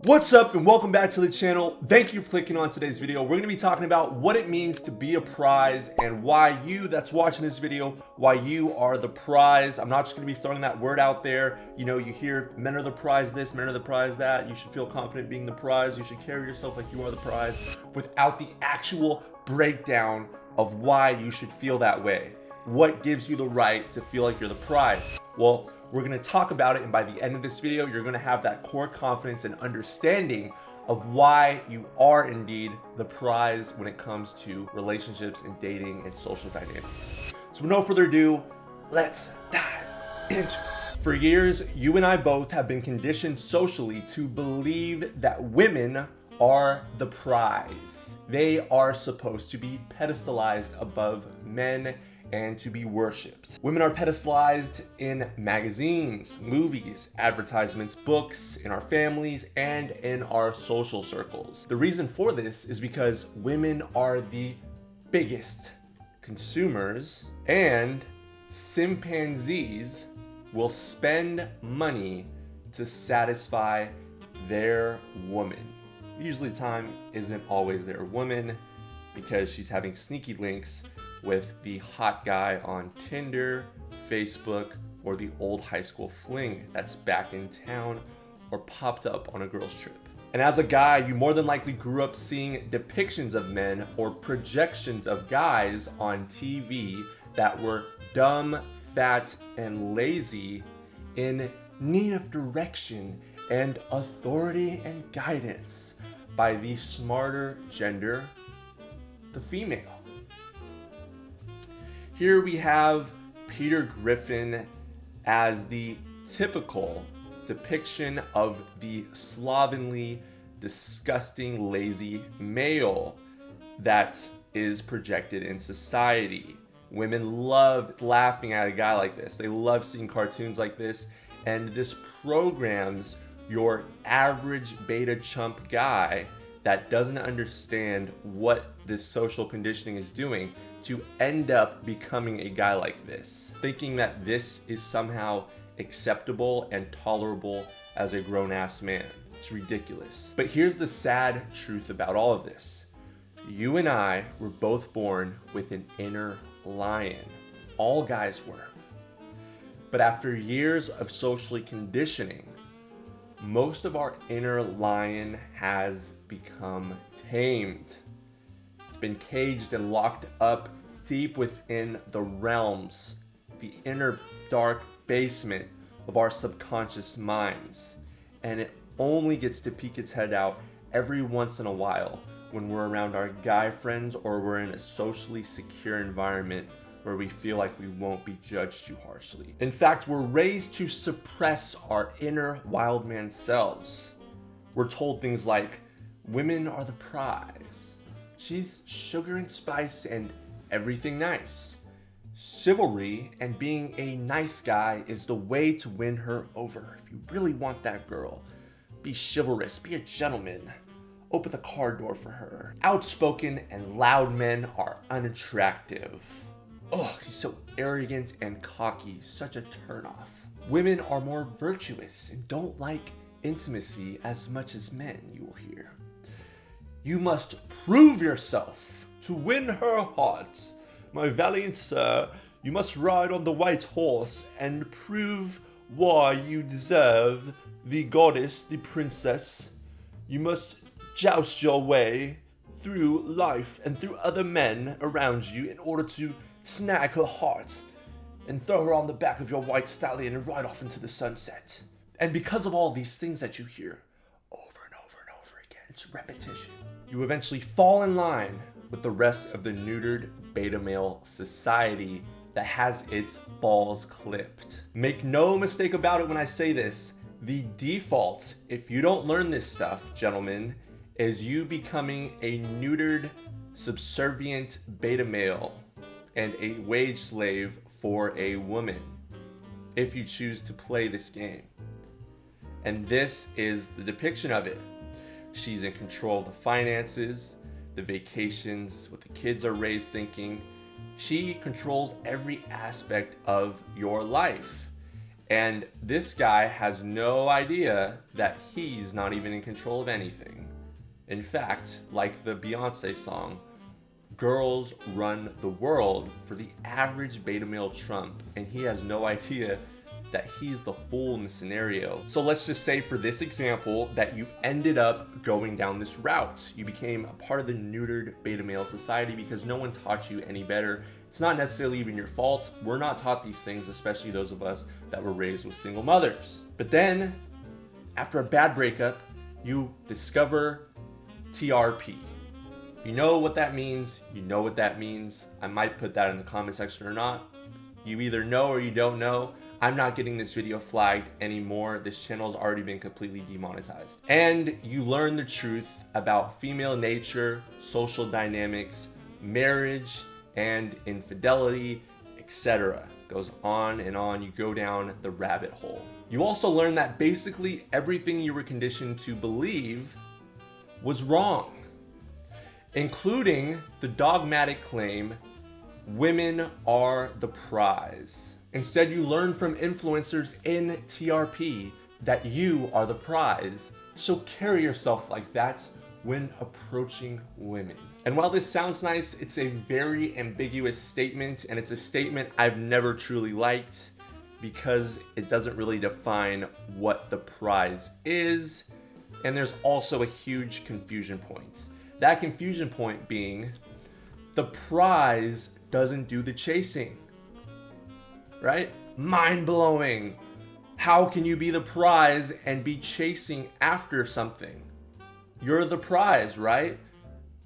What's up and welcome back to the channel. Thank you for clicking on today's video. We're going to be talking about what it means to be a prize and why you that's watching this video, why you are the prize. I'm not just going to be throwing that word out there. You know, you hear men are the prize this, men are the prize that. You should feel confident being the prize. You should carry yourself like you are the prize without the actual breakdown of why you should feel that way. What gives you the right to feel like you're the prize? Well, we're going to talk about it, and by the end of this video, you're going to have that core confidence and understanding of why you are indeed the prize when it comes to relationships and dating and social dynamics. So with no further ado, let's dive into it. For years, you and I both have been conditioned socially to believe that women are the prize. They are supposed to be pedestalized above men and to be worshipped. Women are pedestalized in magazines, movies, advertisements, books, in our families, and in our social circles. The reason for this is because women are the biggest consumers, and chimpanzees will spend money to satisfy their woman. Usually the time isn't always their woman because she's having sneaky links with the hot guy on Tinder, Facebook, or the old high school fling that's back in town or popped up on a girl's trip. And as a guy, you more than likely grew up seeing depictions of men or projections of guys on TV that were dumb, fat, and lazy in need of direction and authority and guidance by the smarter gender, the female. Here we have Peter Griffin as the typical depiction of the slovenly, disgusting, lazy male that is projected in society. Women love laughing at a guy like this. They love seeing cartoons like this, and this programs your average beta chump guy that doesn't understand what this social conditioning is doing to end up becoming a guy like this, thinking that this is somehow acceptable and tolerable as a grown-ass man. It's ridiculous. But here's the sad truth about all of this. You and I were both born with an inner lion. All guys were. But after years of socially conditioning, most of our inner lion has become tamed. It's been caged and locked up deep within the realms, the inner dark basement of our subconscious minds. And it only gets to peek its head out every once in a while when we're around our guy friends or we're in a socially secure environment where we feel like we won't be judged too harshly. In fact, we're raised to suppress our inner wild man selves. We're told things like, women are the prize. She's sugar and spice and everything nice. Chivalry and being a nice guy is the way to win her over. If you really want that girl, be chivalrous, be a gentleman. Open the car door for her. Outspoken and loud men are unattractive. Oh, he's so arrogant and cocky, such a turnoff. Women are more virtuous and don't like intimacy as much as men, you will hear. You must prove yourself to win her heart. My valiant sir, you must ride on the white horse and prove why you deserve the goddess, the princess. You must joust your way through life and through other men around you in order to snag her heart and throw her on the back of your white stallion and ride off into the sunset. And because of all these things that you hear over and over and over again, it's repetition, you eventually fall in line with the rest of the neutered beta male society that has its balls clipped. Make no mistake about it when I say this, the default, if you don't learn this stuff, gentlemen, is you becoming a neutered, subservient beta male and a wage slave for a woman if you choose to play this game. And this is the depiction of it. She's in control of the finances, the vacations, what the kids are raised thinking. She controls every aspect of your life. And this guy has no idea that he's not even in control of anything. In fact, like the Beyonce song, girls run the world for the average beta male Trump, and he has no idea that he's the fool in the scenario. So let's just say for this example that you ended up going down this route. You became a part of the neutered beta male society because no one taught you any better. It's not necessarily even your fault. We're not taught these things, especially those of us that were raised with single mothers. But then, after a bad breakup, you discover TRP. You know what that means, you know what that means. I might put that in the comment section or not. You either know or you don't know. I'm not getting this video flagged anymore. This channel has already been completely demonetized. And you learn the truth about female nature, social dynamics, marriage, and infidelity, etc. Goes on and on. You go down the rabbit hole. You also learn that basically everything you were conditioned to believe was wrong, including the dogmatic claim, women are the prize. Instead, you learn from influencers in TRP that you are the prize. So carry yourself like that when approaching women. And while this sounds nice, it's a very ambiguous statement, and it's a statement I've never truly liked because it doesn't really define what the prize is. And there's also a huge confusion point. That confusion point being the prize doesn't do the chasing, right? Mind blowing. How can you be the prize and be chasing after something? You're the prize, right?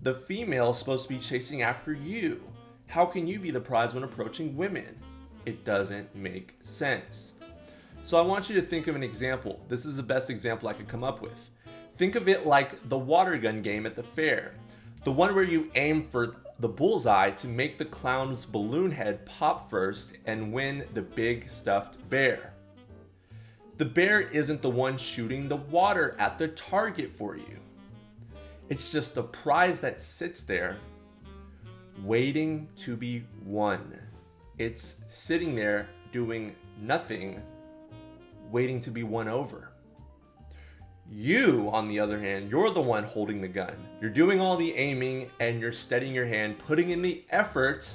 The female is supposed to be chasing after you. How can you be the prize when approaching women? It doesn't make sense. So I want you to think of an example. This is the best example I could come up with. Think of it like the water gun game at the fair. The one where you aim for the bullseye to make the clown's balloon head pop first and win the big stuffed bear. The bear isn't the one shooting the water at the target for you. It's just the prize that sits there waiting to be won. It's sitting there doing nothing, waiting to be won over. You, on the other hand, you're the one holding the gun. You're doing all the aiming and you're steadying your hand, putting in the effort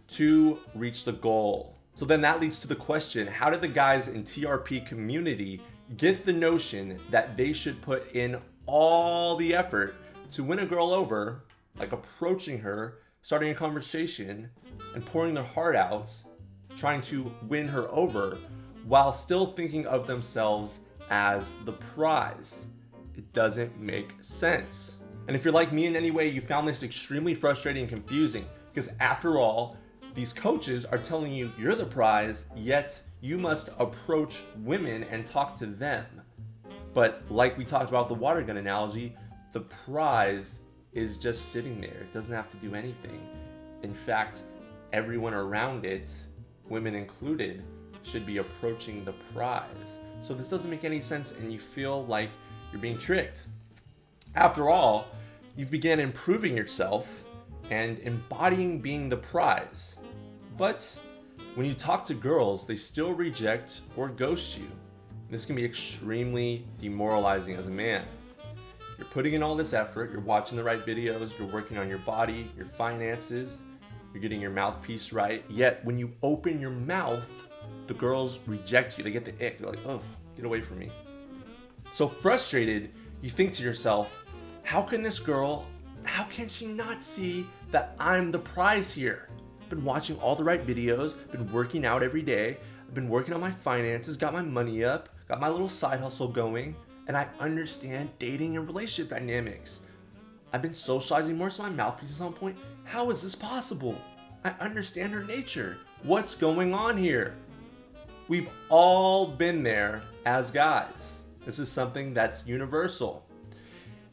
to reach the goal. So then that leads to the question, how did the guys in TRP community get the notion that they should put in all the effort to win a girl over, like approaching her, starting a conversation, and pouring their heart out, trying to win her over, while still thinking of themselves as the prize? It doesn't make sense. And if you're like me in any way, you found this extremely frustrating and confusing, because after all, these coaches are telling you you're the prize, yet you must approach women and talk to them. But like we talked about the water gun analogy, the prize is just sitting there. It doesn't have to do anything. In fact, everyone around it, women included, should be approaching the prize. So this doesn't make any sense and you feel like you're being tricked. After all, you've began improving yourself and embodying being the prize. But when you talk to girls, they still reject or ghost you. This can be extremely demoralizing as a man. You're putting in all this effort, you're watching the right videos, you're working on your body, your finances, you're getting your mouthpiece right. Yet when you open your mouth, the girls reject you. They get the ick. They're like, oh, get away from me. So frustrated, you think to yourself, how can she not see that I'm the prize here? I've been watching all the right videos, been working out every day, I've been working on my finances, got my money up, got my little side hustle going, and I understand dating and relationship dynamics. I've been socializing more so my mouthpiece is on point. How is this possible? I understand her nature. What's going on here? We've all been there as guys. This is something that's universal.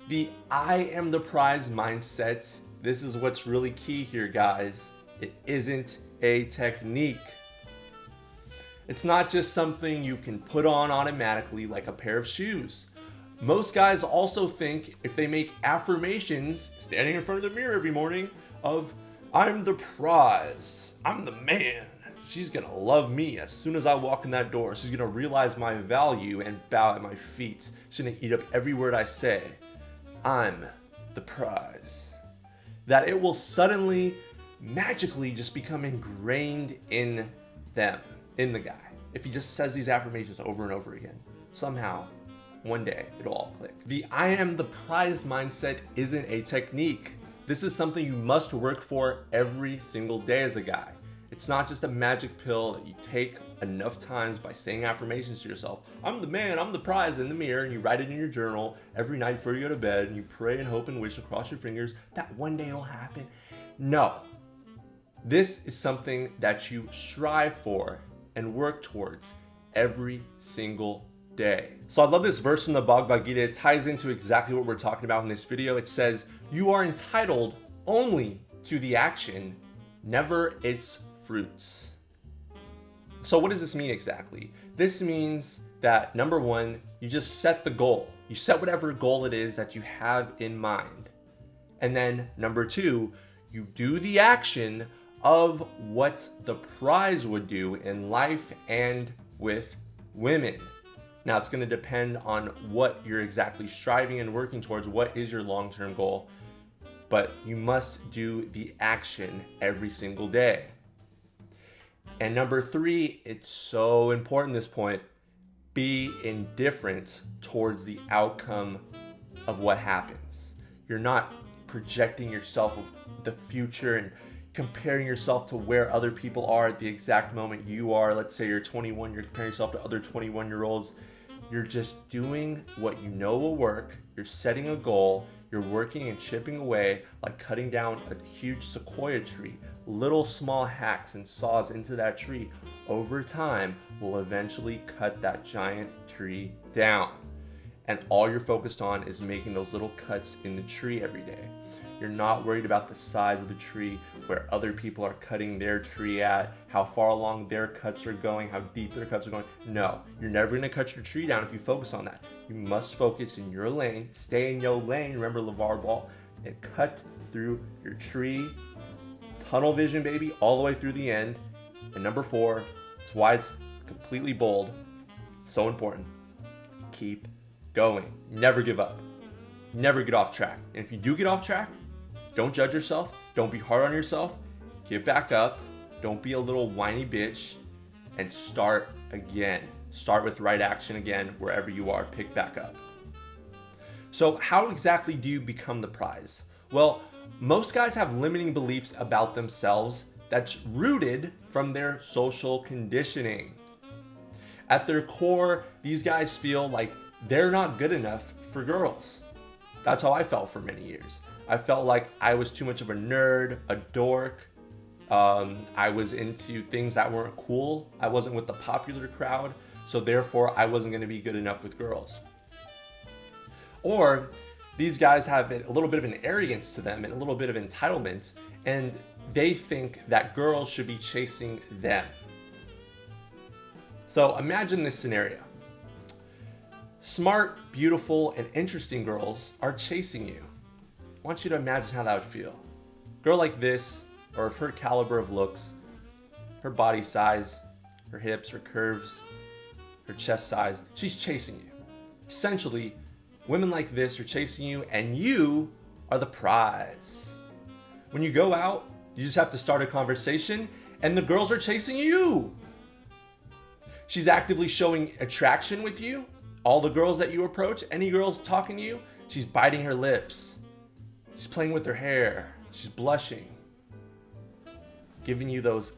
The I am the prize mindset, this is what's really key here, guys. It isn't a technique. It's not just something you can put on automatically like a pair of shoes. Most guys also think if they make affirmations standing in front of the mirror every morning of I'm the prize, I'm the man, she's gonna love me as soon as I walk in that door. She's gonna realize my value and bow at my feet. She's gonna eat up every word I say. I'm the prize. That it will suddenly, magically just become ingrained in them, in the guy. If he just says these affirmations over and over again, somehow, one day, it'll all click. The I am the prize mindset isn't a technique. This is something you must work for every single day as a guy. It's not just a magic pill that you take enough times by saying affirmations to yourself. I'm the man, I'm the prize in the mirror, and you write it in your journal every night before you go to bed, and you pray and hope and wish and cross your fingers that one day it'll happen. No. This is something that you strive for and work towards every single day. So I love this verse in the Bhagavad Gita. It ties into exactly what we're talking about in this video. It says, you are entitled only to the action, never its fruits. So what does this mean exactly? This means that number one, you just set the goal. You set whatever goal it is that you have in mind. And then number two, you do the action of what the prize would do in life and with women. Now it's going to depend on what you're exactly striving and working towards. What is your long-term goal? But you must do the action every single day. And number three, it's so important this point, be indifferent towards the outcome of what happens. You're not projecting yourself of the future and comparing yourself to where other people are at the exact moment you are. Let's say you're 21, you're comparing yourself to other 21-year-olds. You're just doing what you know will work. You're setting a goal. You're working and chipping away like cutting down a huge sequoia tree. Little small hacks and saws into that tree over time will eventually cut that giant tree down. And all you're focused on is making those little cuts in the tree every day. You're not worried about the size of the tree, where other people are cutting their tree at, how far along their cuts are going, how deep their cuts are going. No, you're never going to cut your tree down if you focus on that. You must focus in your lane, stay in your lane, remember LeVar Ball, and cut through your tree. Tunnel vision, baby, all the way through the end. And number four, it's why it's completely bold. It's so important. Keep going. Never give up. Never get off track. And if you do get off track, don't judge yourself. Don't be hard on yourself. Get back up. Don't be a little whiny bitch. And start again. Start with right action again, wherever you are. Pick back up. So how exactly do you become the prize? Well, most guys have limiting beliefs about themselves that's rooted from their social conditioning. At their core, these guys feel like they're not good enough for girls. That's how I felt for many years. I felt like I was too much of a nerd, a dork. I was into things that weren't cool. I wasn't with the popular crowd, so therefore I wasn't going to be good enough with girls. Or these guys have a little bit of an arrogance to them and a little bit of entitlement, and they think that girls should be chasing them. So imagine this scenario. Smart, beautiful, and interesting girls are chasing you. I want you to imagine how that would feel. A girl like this, or of her caliber of looks, her body size, her hips, her curves, her chest size, she's chasing you. Essentially, women like this are chasing you, and you are the prize. When you go out, you just have to start a conversation, and the girls are chasing you. She's actively showing attraction with you. All the girls that you approach, any girls talking to you, she's biting her lips. She's playing with her hair. She's blushing. Giving you those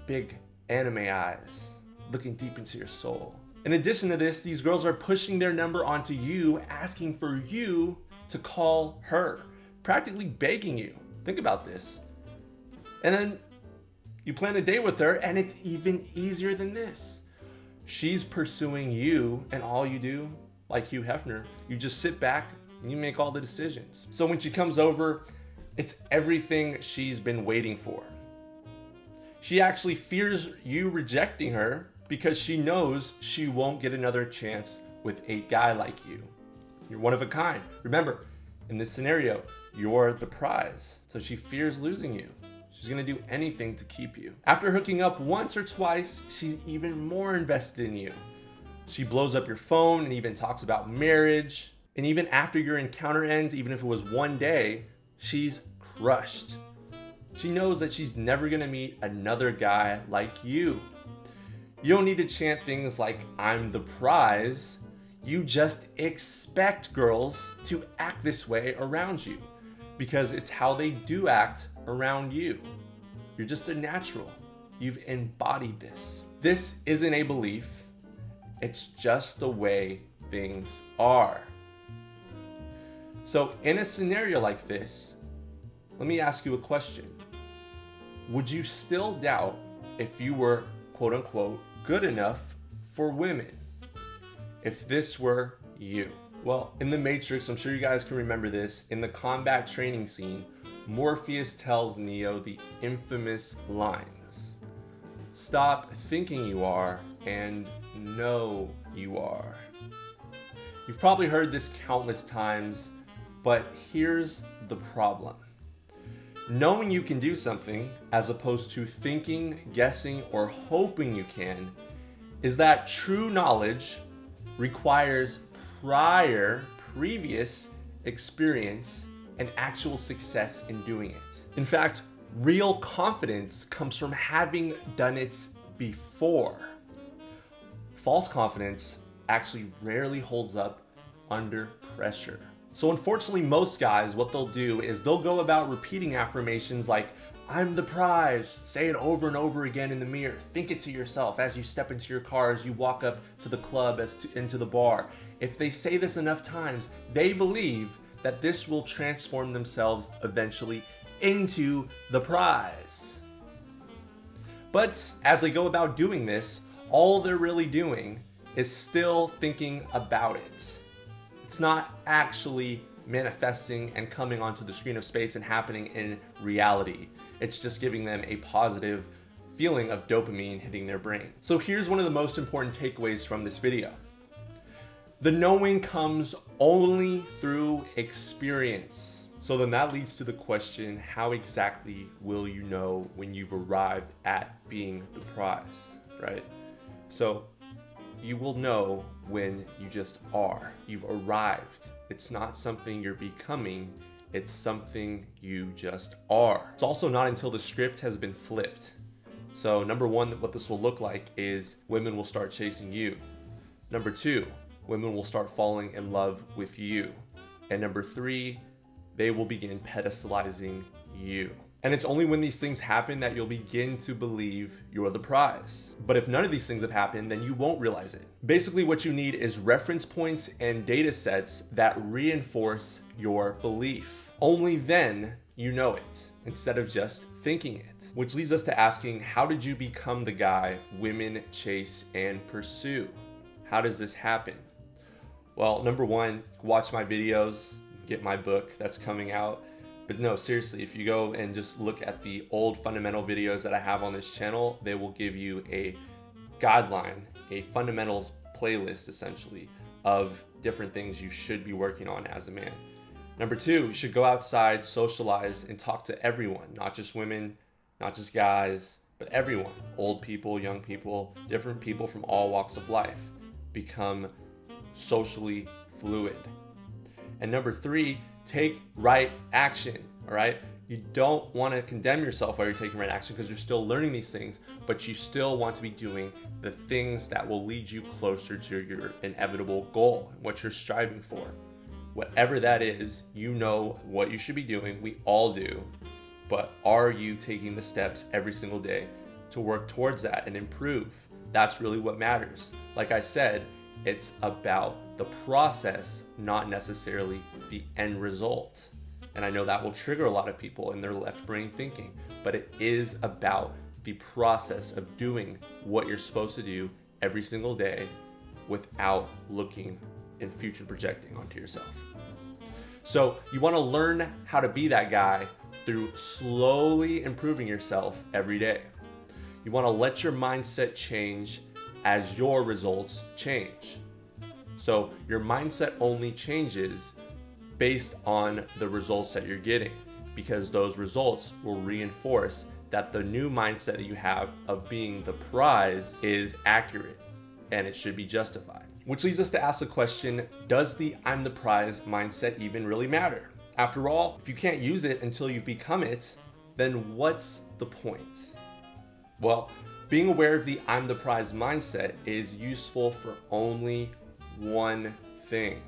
big anime eyes, looking deep into your soul. In addition to this, these girls are pushing their number onto you, asking for you to call her, practically begging you. Think about this. And then you plan a date with her, and it's even easier than this. She's pursuing you, and all you do, like Hugh Hefner, you just sit back and you make all the decisions. So when she comes over, it's everything she's been waiting for. She actually fears you rejecting her because she knows she won't get another chance with a guy like you. You're one of a kind. Remember, in this scenario, you're the prize. So she fears losing you. She's gonna do anything to keep you. After hooking up once or twice, she's even more invested in you. She blows up your phone and even talks about marriage. And even after your encounter ends, even if it was one day, she's crushed. She knows that she's never gonna meet another guy like you. You don't need to chant things like, I'm the prize. You just expect girls to act this way around you because it's how they do act around you. You're just a natural. You've embodied this. This isn't a belief. It's just the way things are. So in a scenario like this, let me ask you a question. Would you still doubt if you were, quote unquote, good enough for women? If this were you? Well, in The Matrix, I'm sure you guys can remember this, in the combat training scene, Morpheus tells Neo the infamous lines. Stop thinking you are and know you are. You've probably heard this countless times, but here's the problem. Knowing you can do something, as opposed to thinking, guessing, or hoping you can, is that true knowledge requires previous experience and actual success in doing it. In fact, real confidence comes from having done it before. False confidence actually rarely holds up under pressure. So unfortunately, most guys, what they'll do is they'll go about repeating affirmations like, I'm the prize, say it over and over again in the mirror, think it to yourself as you step into your car, as you walk up to the club, into the bar. If they say this enough times, they believe that this will transform themselves eventually into the prize. But as they go about doing this, all they're really doing is still thinking about it. It's not actually manifesting and coming onto the screen of space and happening in reality. It's just giving them a positive feeling of dopamine hitting their brain. So here's one of the most important takeaways from this video. The knowing comes only through experience. So then that leads to the question, how exactly will you know when you've arrived at being the prize, right? So you will know when you just are. You've arrived. It's not something you're becoming, it's something you just are. It's also not until the script has been flipped. So number one, what this will look like is women will start chasing you. Number two, women will start falling in love with you. And number three, they will begin pedestalizing you. And it's only when these things happen that you'll begin to believe you're the prize. But if none of these things have happened, then you won't realize it. Basically, what you need is reference points and data sets that reinforce your belief. Only then you know it, instead of just thinking it. Which leads us to asking, how did you become the guy women chase and pursue? How does this happen? Well, number one, watch my videos, get my book that's coming out. But no, seriously, if you go and just look at the old fundamental videos that I have on this channel, they will give you a guideline, a fundamentals playlist essentially of different things you should be working on as a man. Number two, you should go outside, socialize, and talk to everyone, not just women, not just guys, but everyone. Old people, young people, different people from all walks of life. Become socially fluid. And number three, take right action, all right? You don't want to condemn yourself while you're taking right action because you're still learning these things, but you still want to be doing the things that will lead you closer to your inevitable goal, what you're striving for. Whatever that is, you know what you should be doing. We all do. But are you taking the steps every single day to work towards that and improve? That's really what matters. Like I said, it's about the process, not necessarily the end result. And I know that will trigger a lot of people in their left brain thinking, but it is about the process of doing what you're supposed to do every single day without looking and future projecting onto yourself. So you want to learn how to be that guy through slowly improving yourself every day. You want to let your mindset change as your results change. So your mindset only changes based on the results that you're getting. because those results will reinforce that the new mindset that you have of being the prize is accurate and it should be justified. Which leads us to ask the question, does the I'm the prize mindset even really matter? After all, if you can't use it until you become it, then what's the point? Well, being aware of the I'm the prize mindset is useful for only one thing.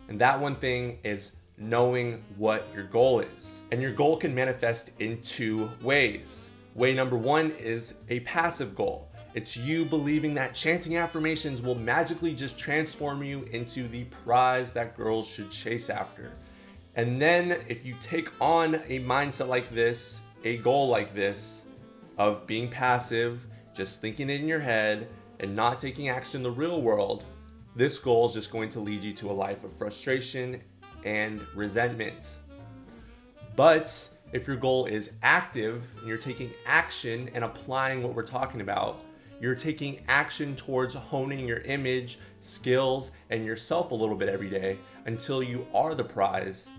And that one thing is knowing what your goal is. And your goal can manifest in two ways. Way number one is a passive goal. It's you believing that chanting affirmations will magically just transform you into the prize that girls should chase after. And then if you take on a mindset like this, a goal like this, of being passive, just thinking it in your head and not taking action in the real world, this goal is just going to lead you to a life of frustration and resentment. But if your goal is active and you're taking action and applying what we're talking about, you're taking action towards honing your image, skills, and yourself a little bit every day until you are the prize,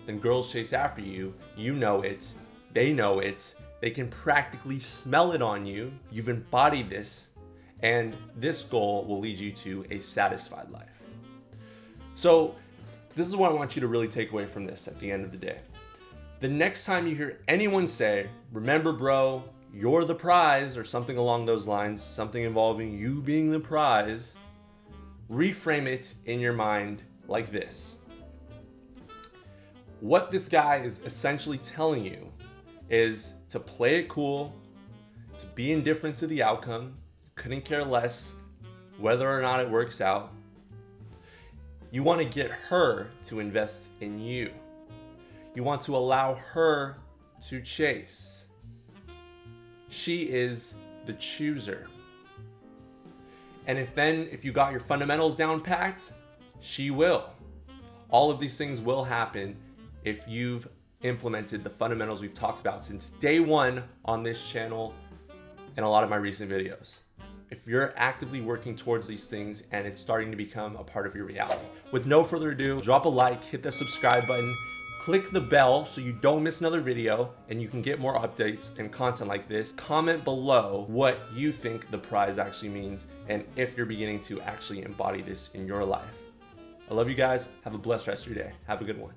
then girls chase after you. You know it, they know it, they can practically smell it on you. You've embodied this, and this goal will lead you to a satisfied life. So this is what I want you to really take away from this at the end of the day. The next time you hear anyone say, remember bro, you're the prize, or something along those lines, something involving you being the prize, reframe it in your mind like this. What this guy is essentially telling you is to play it cool, to be indifferent to the outcome, couldn't care less whether or not it works out. You want to get her to invest in you. You want to allow her to chase. She is the chooser. And if you got your fundamentals down packed, she will. All of these things will happen if you've implemented the fundamentals we've talked about since day one on this channel and a lot of my recent videos. If you're actively working towards these things and it's starting to become a part of your reality. With no further ado, drop a like, hit the subscribe button, click the bell so you don't miss another video and you can get more updates and content like this. Comment below what you think the prize actually means and if you're beginning to actually embody this in your life. I love you guys. Have a blessed rest of your day. Have a good one.